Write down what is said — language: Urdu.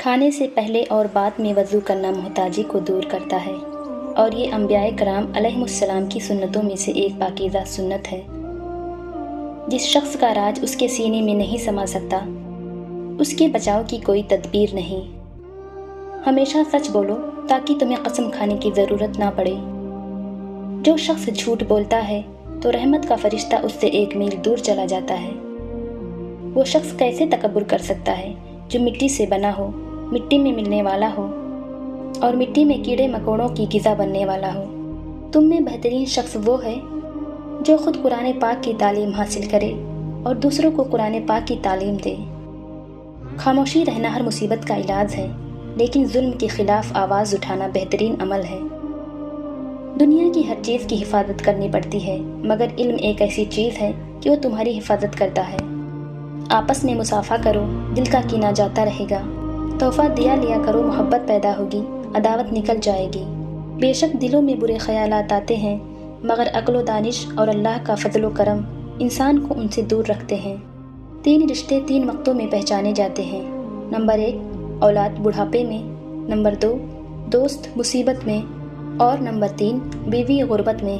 کھانے سے پہلے اور بعد میں وضو کرنا محتاجی کو دور کرتا ہے، اور یہ انبیاء کرام علیہم السلام کی سنتوں میں سے ایک پاکیزہ سنت ہے۔ جس شخص کا راج اس کے سینے میں نہیں سما سکتا، اس کے بچاؤ کی کوئی تدبیر نہیں۔ ہمیشہ سچ بولو تاکہ تمہیں قسم کھانے کی ضرورت نہ پڑے۔ جو شخص جھوٹ بولتا ہے تو رحمت کا فرشتہ اس سے 1 میل دور چلا جاتا ہے۔ وہ شخص کیسے تکبر کر سکتا ہے جو مٹی سے بنا ہو، مٹی میں ملنے والا ہو اور مٹی میں کیڑے مکوڑوں کی غذا بننے والا ہو۔ تم میں بہترین شخص وہ ہے جو خود قرآن پاک کی تعلیم حاصل کرے اور دوسروں کو قرآن پاک کی تعلیم دے۔ خاموشی رہنا ہر مصیبت کا علاج ہے، لیکن ظلم کے خلاف آواز اٹھانا بہترین عمل ہے۔ دنیا کی ہر چیز کی حفاظت کرنی پڑتی ہے، مگر علم ایک ایسی چیز ہے کہ وہ تمہاری حفاظت کرتا ہے۔ آپس میں مصافحہ کرو، دل کا کینہ جاتا رہے گا۔ تحفہ دیا لیا کرو، محبت پیدا ہوگی، عداوت نکل جائے گی۔ بے شک دلوں میں برے خیالات آتے ہیں، مگر عقل و دانش اور اللہ کا فضل و کرم انسان کو ان سے دور رکھتے ہیں۔ 3 رشتے 3 وقتوں میں پہچانے جاتے ہیں۔ نمبر 1 اولاد بڑھاپے میں، نمبر 2 دوست مصیبت میں، اور نمبر 3 بیوی غربت میں۔